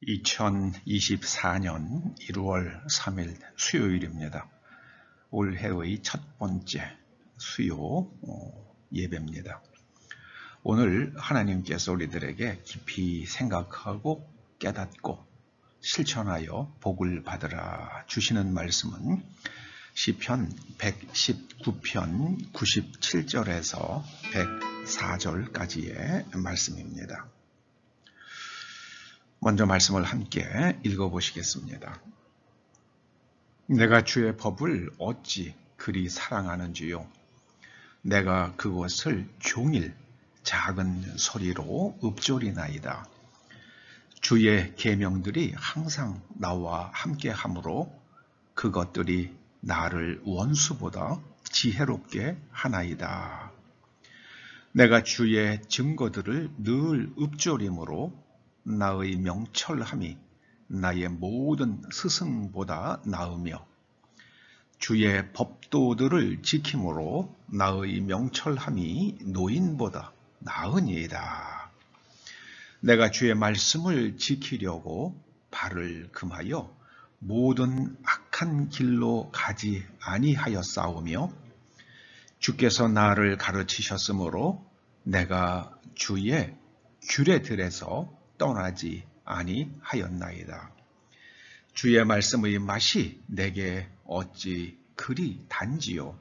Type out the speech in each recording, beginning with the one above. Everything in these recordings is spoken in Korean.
2024년 1월 3일 수요일입니다. 올해의 첫 번째 수요 예배입니다. 오늘 하나님께서 우리들에게 깊이 생각하고 깨닫고 실천하여 복을 받으라 주시는 말씀은 시편 119편 97절에서 104절까지의 말씀입니다. 먼저 말씀을 함께 읽어보시겠습니다. 내가 주의 법을 어찌 그리 사랑하는지요. 내가 그것을 종일 작은 소리로 읊조리나이다. 주의 계명들이 항상 나와 함께하므로 그것들이 나를 원수보다 지혜롭게 하나이다. 내가 주의 증거들을 늘 읊조림으로 나의 명철함이 나의 모든 스승보다 나으며 주의 법도들을 지킴으로 나의 명철함이 노인보다 나으니이다. 내가 주의 말씀을 지키려고 발을 금하여 모든 악한 길로 가지 아니하였사오며 주께서 나를 가르치셨으므로 내가 주의 규례들에서 떠나지 아니하였나이다. 주의 말씀의 맛이 내게 어찌 그리 단지요.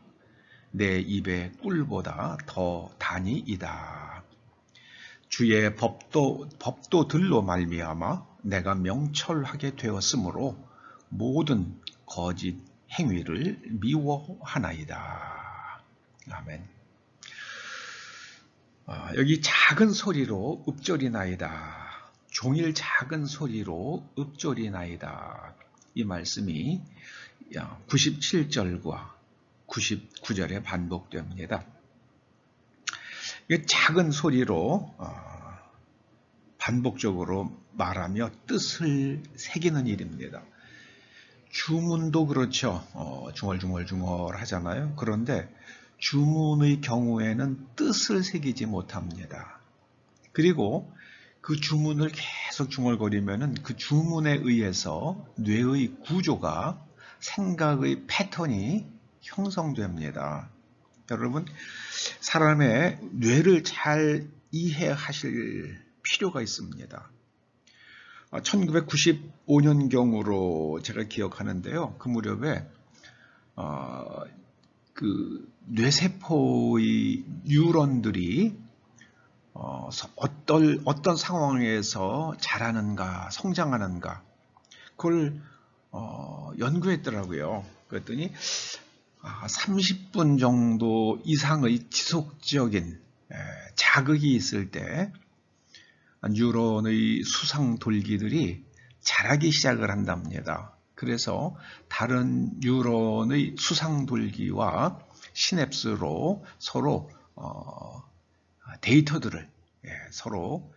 내 입의 꿀보다 더 다니이다. 주의 법도들로 말미암아 내가 명철하게 되었으므로 모든 거짓 행위를 미워하나이다. 아멘. 여기 작은 소리로 읊조리나이다. 종일 작은 소리로 읊조리나이다. 이 말씀이 97절과 99절에 반복됩니다. 작은 소리로 반복적으로 말하며 뜻을 새기는 일입니다. 주문도 그렇죠. 중얼중얼 하잖아요. 그런데 주문의 경우에는 뜻을 새기지 못합니다. 그리고 그 주문을 계속 중얼거리면은 그 주문에 의해서 뇌의 구조가 생각의 패턴이 형성됩니다. 여러분, 사람의 뇌를 잘 이해하실 필요가 있습니다. 1995년경으로 제가 기억하는데요. 그 무렵에 그 뇌세포의 뉴런들이 어떤 상황에서 자라는가, 성장하는가, 그걸 연구했더라고요. 그랬더니 30분 정도 이상의 지속적인 자극이 있을 때 뉴런의 수상돌기들이 자라기 시작을 한답니다. 그래서 다른 뉴런의 수상돌기와 시냅스로 서로 데이터들을 서로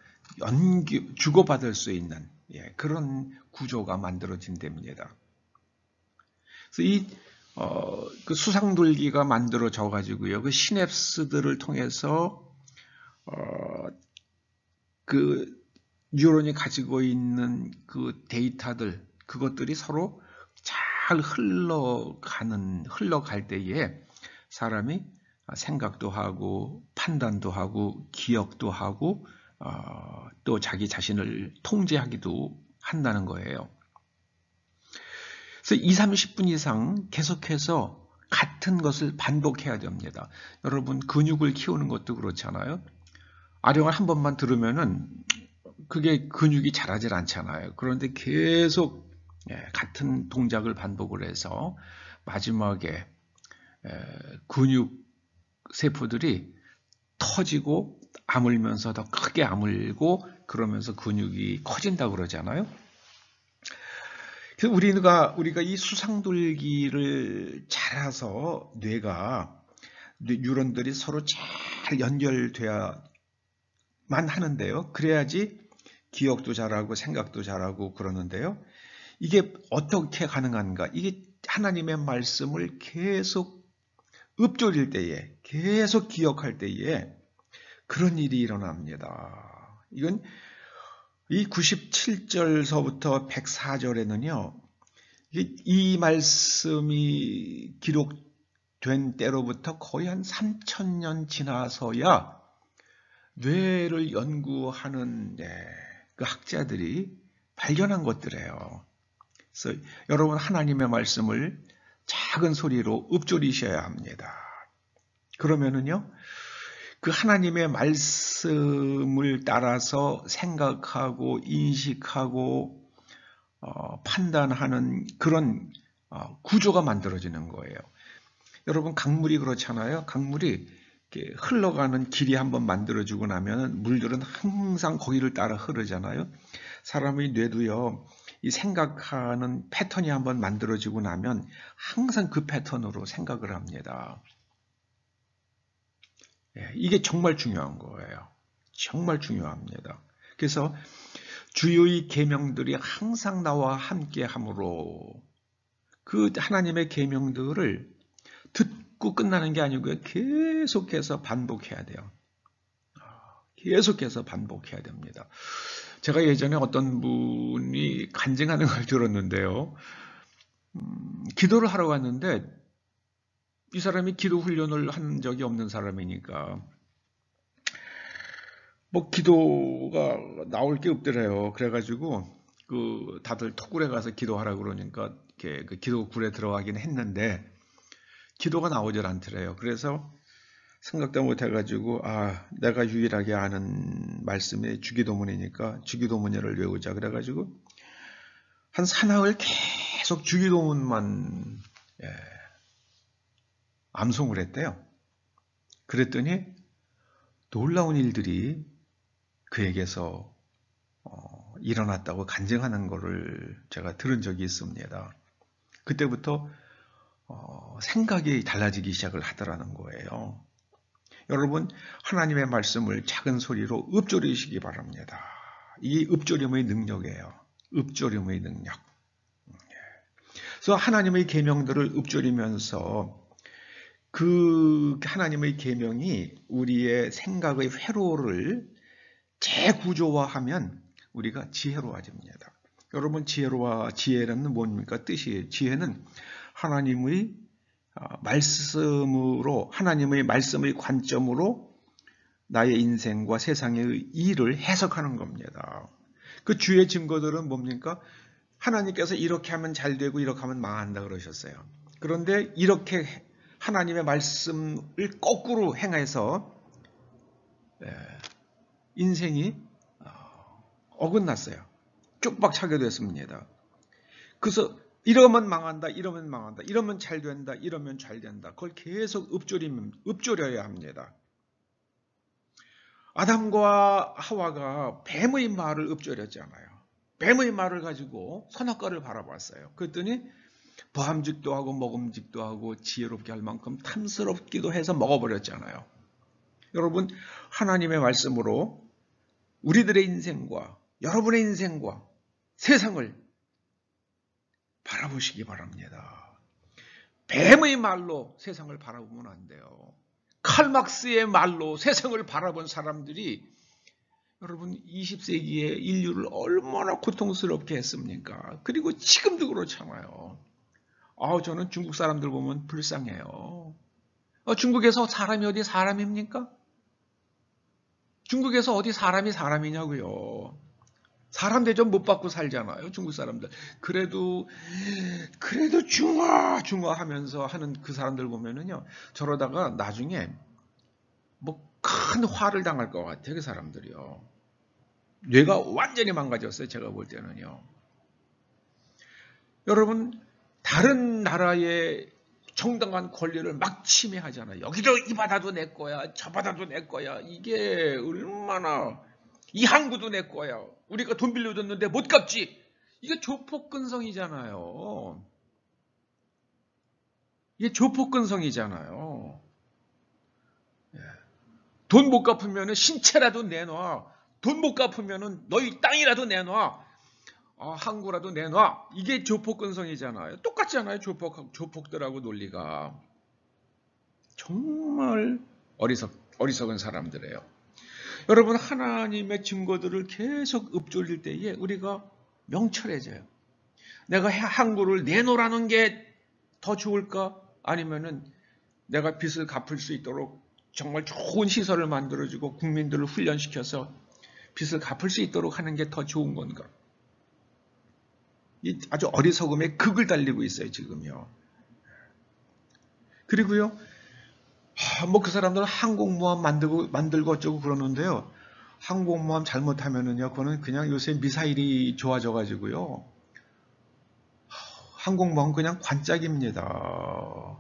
주고받을 수 있는 그런 구조가 만들어진답니다. 그래서 그 수상돌기가 만들어져 가지고요, 그 시냅스들을 통해서 그 뉴런이 가지고 있는 그 데이터들, 그것들이 서로 잘 흘러갈 때에 사람이 생각도 하고 판단도 하고 기억도 하고 또 자기 자신을 통제하기도 한다는 거예요. 그래서 20-30분 이상 계속해서 같은 것을 반복해야 됩니다. 여러분, 근육을 키우는 것도 그렇잖아요. 아령을 한 번만 들으면은 그게 근육이 자라질 않잖아요. 그런데 계속 같은 동작을 반복을 해서 마지막에 근육 세포들이 터지고 아물면서 더 크게 아물고 그러면서 근육이 커진다고 그러잖아요. 그래서 우리가 이 수상돌기를 잘라서 뉴런들이 서로 잘 연결돼야만 하는데요. 그래야지 기억도 잘하고 생각도 잘하고 그러는데요. 이게 어떻게 가능한가? 이게 하나님의 말씀을 계속 읊조릴 때에, 계속 기억할 때에 그런 일이 일어납니다. 이건 이 97절서부터 104절에는요. 이 말씀이 기록된 때로부터 거의 한 3000년 지나서야 뇌를 연구하는 그 학자들이 발견한 것들이에요. 그래서 여러분 하나님의 말씀을 작은 소리로 읊조리셔야 합니다. 그러면은요, 그 하나님의 말씀을 따라서 생각하고 인식하고 판단하는 그런 구조가 만들어지는 거예요. 여러분 강물이 그렇잖아요. 강물이 이렇게 흘러가는 길이 한번 만들어지고 나면 물들은 항상 거기를 따라 흐르잖아요. 사람의 뇌도요. 이 생각하는 패턴이 한번 만들어지고 나면 항상 그 패턴으로 생각을 합니다. 이게 정말 중요한 거예요. 정말 중요합니다. 그래서 주의 계명들이 항상 나와 함께 함으로 그 하나님의 계명들을 듣고 끝나는 게 아니고요. 계속해서 반복해야 돼요. 계속해서 반복해야 됩니다. 제가 예전에 어떤 분이 간증하는 걸 들었는데요. 기도를 하러 갔는데 이 사람이 기도 훈련을 한 적이 없는 사람이니까 뭐 기도가 나올 게 없더래요. 그래가지고 그 다들 톡굴에 가서 기도하라고 그러니까 이렇게 그 기도굴에 들어가긴 했는데 기도가 나오질 않더래요. 그래서 생각도 못 해가지고 내가 유일하게 아는 말씀이 주기도문이니까 주기도문을 외우자 그래가지고 한 사나흘 계속 주기도문만 암송을 했대요. 그랬더니 놀라운 일들이 그에게서 일어났다고 간증하는 것을 제가 들은 적이 있습니다. 그때부터 생각이 달라지기 시작을 하더라는 거예요. 여러분 하나님의 말씀을 작은 소리로 읊조리시기 바랍니다. 이 읊조림의 능력이에요. 읊조림의 능력. 그래서 하나님의 계명들을 읊조리면서 그 하나님의 계명이 우리의 생각의 회로를 재구조화하면 우리가 지혜로워집니다. 여러분 지혜는 뭡니까? 뜻이에요. 지혜는 하나님의 말씀으로 하나님의 말씀의 관점으로 나의 인생과 세상의 일을 해석하는 겁니다. 그 주의 증거들은 뭡니까? 하나님께서 이렇게 하면 잘 되고 이렇게 하면 망한다 그러셨어요. 그런데 이렇게 하나님의 말씀을 거꾸로 행해서 인생이 어긋났어요. 쪽박 차게 됐습니다. 그래서 이러면 망한다, 이러면 망한다, 이러면 잘 된다, 이러면 잘 된다. 그걸 계속 읊조려야 합니다. 아담과 하와가 뱀의 말을 읊조렸잖아요. 뱀의 말을 가지고 선악과를 바라봤어요. 그랬더니 보함직도 하고 먹음직도 하고 지혜롭게 할 만큼 탐스럽기도 해서 먹어버렸잖아요. 여러분 하나님의 말씀으로 우리들의 인생과 여러분의 인생과 세상을 바라보시기 바랍니다. 뱀의 말로 세상을 바라보면 안 돼요. 칼막스의 말로 세상을 바라본 사람들이 여러분 20세기의 인류를 얼마나 고통스럽게 했습니까? 그리고 지금도 그렇잖아요. 저는 중국 사람들 보면 불쌍해요. 중국에서 사람이 어디 사람입니까? 중국에서 어디 사람이 사람이냐고요. 사람 대접 못 받고 살잖아요. 중국 사람들. 그래도 중화 하면서 하는 그 사람들 보면은요. 저러다가 나중에 뭐 큰 화를 당할 것 같아요. 그 사람들이요. 뇌가 완전히 망가졌어요. 제가 볼 때는요. 여러분 다른 나라의 정당한 권리를 막 침해하잖아요. 여기도 이 바다도 내 거야. 저 바다도 내 거야. 이게 얼마나 이 항구도 내 거야. 우리가 돈 빌려줬는데 못 갚지. 이게 조폭근성이잖아요. 이게 조폭근성이잖아요. 돈 못 갚으면 신체라도 내놔. 돈 못 갚으면 너희 땅이라도 내놔. 항구라도 내놔. 이게 조폭근성이잖아요. 똑같잖아요. 조폭들하고 논리가. 정말 어리석은 사람들이에요. 여러분, 하나님의 증거들을 계속 읊조릴 때에 우리가 명철해져요. 내가 항구를 내놓으라는 게 더 좋을까? 아니면은 내가 빚을 갚을 수 있도록 정말 좋은 시설을 만들어주고 국민들을 훈련시켜서 빚을 갚을 수 있도록 하는 게 더 좋은 건가? 이 아주 어리석음의 극을 달리고 있어요, 지금요. 그리고요, 뭐 그 사람들은 항공모함 만들고 어쩌고 그러는데요. 항공모함 잘못하면은요, 그거는 그냥 요새 미사일이 좋아져가지고요. 항공모함 그냥 관짝입니다.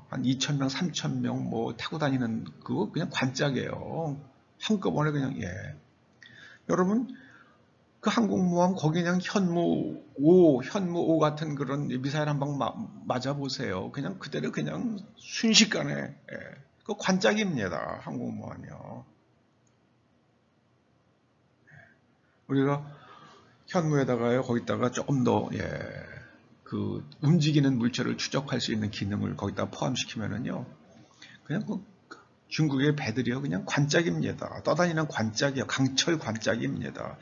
한 2,000명, 3,000명 뭐 타고 다니는 그거 그냥 관짝이에요. 한꺼번에 그냥, 예. 여러분, 그 항공모함 거기 그냥 현무5 같은 그런 미사일 한 방 맞아보세요. 그냥 그대로 그냥 순식간에, 예. 그 관짝입니다. 항공모함이요. 우리가 현무에다가요, 거기다가 조금 더, 예, 그 움직이는 물체를 추적할 수 있는 기능을 거기다 포함시키면은요, 그냥 그 중국의 배들이요, 그냥 관짝입니다. 떠다니는 관짝이요, 강철 관짝입니다.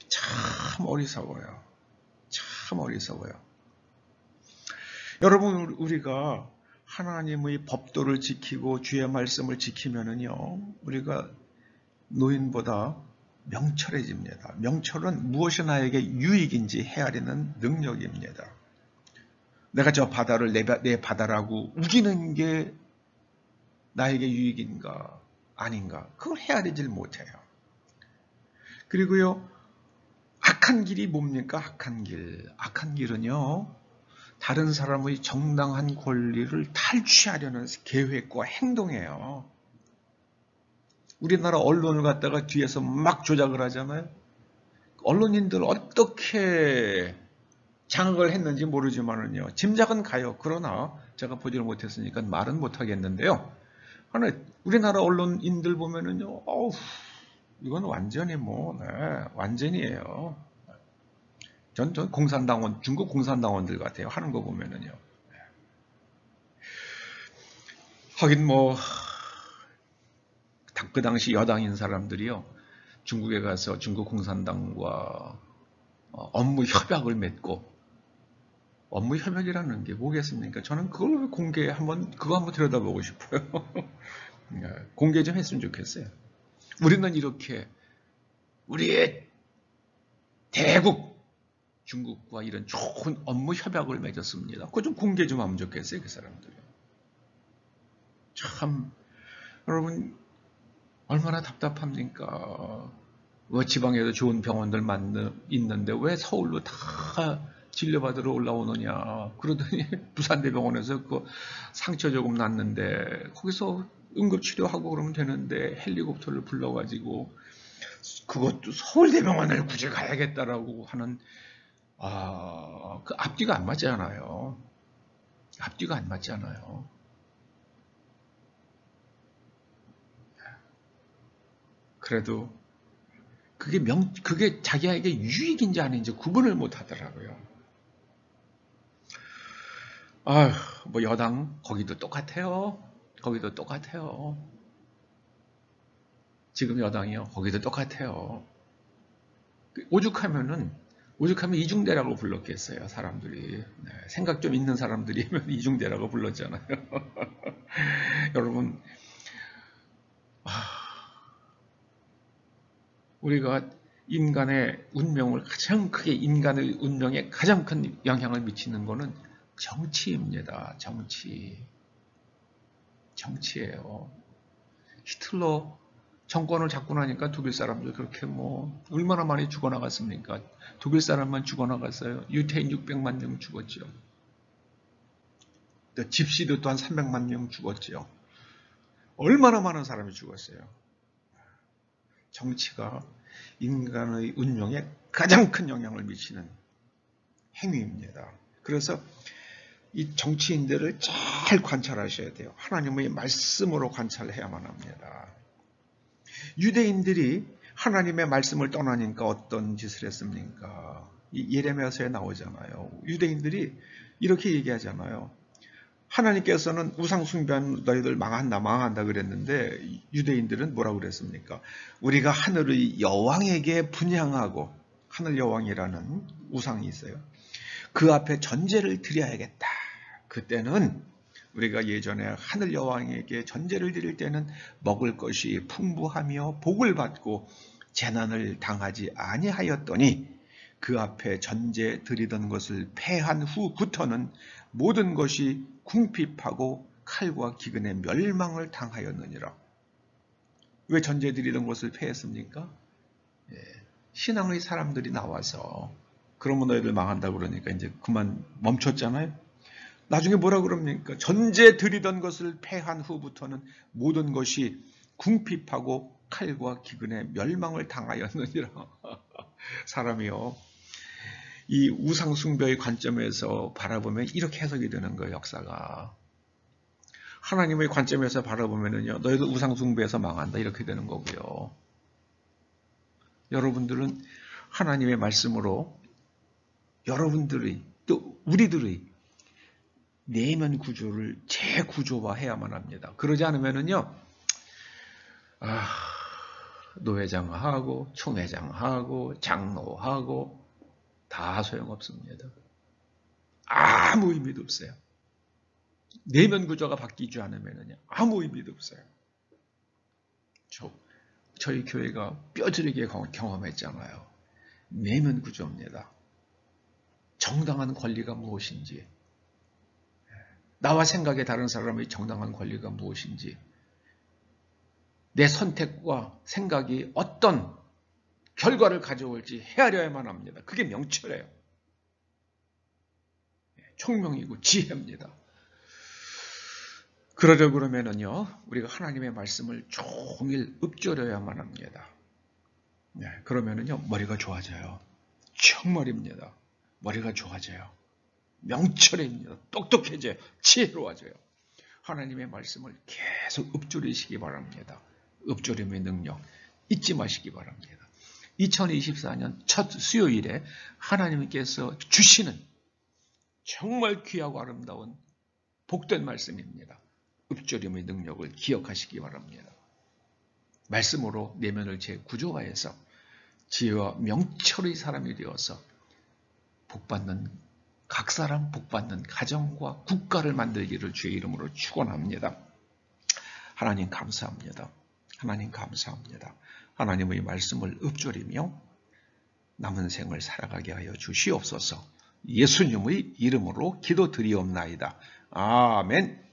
참 어리석어요. 참 어리석어요. 여러분, 우리가 하나님의 법도를 지키고 주의 말씀을 지키면은요, 우리가 노인보다 명철해집니다. 명철은 무엇이 나에게 유익인지 헤아리는 능력입니다. 내가 저 바다를 내 바다라고 우기는 게 나에게 유익인가 아닌가, 그걸 헤아리질 못해요. 그리고요, 악한 길이 뭡니까? 악한 길. 악한 길은요, 다른 사람의 정당한 권리를 탈취하려는 계획과 행동이에요. 우리나라 언론을 갖다가 뒤에서 막 조작을 하잖아요. 언론인들 어떻게 장악을 했는지 모르지만은요, 짐작은 가요. 그러나 제가 보지를 못했으니까 말은 못하겠는데요. 하나 우리나라 언론인들 보면은요, 어우, 이건 완전히 뭐, 네, 완전이에요. 전 공산당원, 중국 공산당원들 같아요. 하는 거 보면은요. 하긴 뭐, 그 당시 여당인 사람들이요, 중국에 가서 중국 공산당과 업무 협약을 맺고, 업무 협약이라는 게 뭐겠습니까? 저는 그걸 그거 한번 들여다보고 싶어요. 공개 좀 했으면 좋겠어요. 우리는 이렇게 우리의 대국 중국과 이런 좋은 업무 협약을 맺었습니다. 그거 좀 공개 좀 하면 좋겠어요, 그 사람들이. 참, 여러분, 얼마나 답답합니까? 지방에도 좋은 병원들 있는데 왜 서울로 다 진료받으러 올라오느냐. 그러더니 부산대병원에서 그 상처 조금 났는데 거기서 응급치료하고 그러면 되는데 헬리콥터를 불러가지고 그것도 서울대병원을 굳이 가야겠다라고 하는, 그 앞뒤가 안 맞잖아요. 앞뒤가 안 맞잖아요. 그래도 그게 자기에게 유익인지 아닌지 구분을 못 하더라고요. 뭐 여당 거기도 똑같아요. 거기도 똑같아요. 지금 여당이요. 거기도 똑같아요. 오죽하면 이중대라고 불렀겠어요, 사람들이. 네, 생각 좀 있는 사람들이면 이중대라고 불렀잖아요. 여러분, 우리가 인간의 운명을 인간의 운명에 가장 큰 영향을 미치는 것은 정치입니다. 정치예요. 히틀러 정권을 잡고 나니까 독일 사람들 그렇게 뭐 얼마나 많이 죽어나갔습니까? 독일 사람만 죽어나갔어요. 유태인 600만 명 죽었죠. 또 집시도 또한 300만 명 죽었죠. 얼마나 많은 사람이 죽었어요. 정치가 인간의 운명에 가장 큰 영향을 미치는 행위입니다. 그래서 이 정치인들을 잘 관찰하셔야 돼요. 하나님의 말씀으로 관찰해야만 합니다. 유대인들이 하나님의 말씀을 떠나니까 어떤 짓을 했습니까? 이 예레미야서에 나오잖아요. 유대인들이 이렇게 얘기하잖아요. 하나님께서는 우상 숭배한 너희들 망한다 그랬는데 유대인들은 뭐라고 그랬습니까? 우리가 하늘의 여왕에게 분향하고, 하늘 여왕이라는 우상이 있어요. 그 앞에 전제를 드려야겠다. 그때는 우리가 예전에 하늘 여왕에게 전제를 드릴 때는 먹을 것이 풍부하며 복을 받고 재난을 당하지 아니하였더니 그 앞에 전제 드리던 것을 패한 후부터는 모든 것이 궁핍하고 칼과 기근의 멸망을 당하였느니라. 왜 전제 드리던 것을 패했습니까? 신앙의 사람들이 나와서 그러면 너희들 망한다 그러니까 이제 그만 멈췄잖아요. 나중에 뭐라 그럽니까? 전제 드리던 것을 패한 후부터는 모든 것이 궁핍하고 칼과 기근의 멸망을 당하였느니라. 사람이요, 이 우상 숭배의 관점에서 바라보면 이렇게 해석이 되는 거예요, 역사가. 하나님의 관점에서 바라보면요, 너희들 우상 숭배에서 망한다 이렇게 되는 거고요. 여러분들은 하나님의 말씀으로 여러분들의 또 우리들의 내면 구조를 재구조화해야만 합니다. 그러지 않으면요, 노회장하고 총회장하고 장로하고 다 소용없습니다. 아무 의미도 없어요. 내면 구조가 바뀌지 않으면요, 아무 의미도 없어요. 저희 교회가 뼈저리게 경험했잖아요. 내면 구조입니다. 정당한 권리가 무엇인지, 나와 생각이 다른 사람의 정당한 권리가 무엇인지, 내 선택과 생각이 어떤 결과를 가져올지 헤아려야만 합니다. 그게 명철이에요. 총명이고 지혜입니다. 그러려 그러면은요, 우리가 하나님의 말씀을 종일 읊조려야만 합니다. 그러면은요, 머리가 좋아져요. 정말입니다. 머리가 좋아져요. 명철입니다. 똑똑해져요. 지혜로워져요. 하나님의 말씀을 계속 읊조리시기 바랍니다. 읊조림의 능력 잊지 마시기 바랍니다. 2024년 첫 수요일에 하나님께서 주시는 정말 귀하고 아름다운 복된 말씀입니다. 읊조림의 능력을 기억하시기 바랍니다. 말씀으로 내면을 재구조화해서 지혜와 명철의 사람이 되어서 복받는, 각 사람 복받는 가정과 국가를 만들기를 주의 이름으로 축원합니다. 하나님 감사합니다. 하나님 감사합니다. 하나님의 말씀을 읊조리며 남은 생을 살아가게 하여 주시옵소서. 예수님의 이름으로 기도드리옵나이다. 아멘.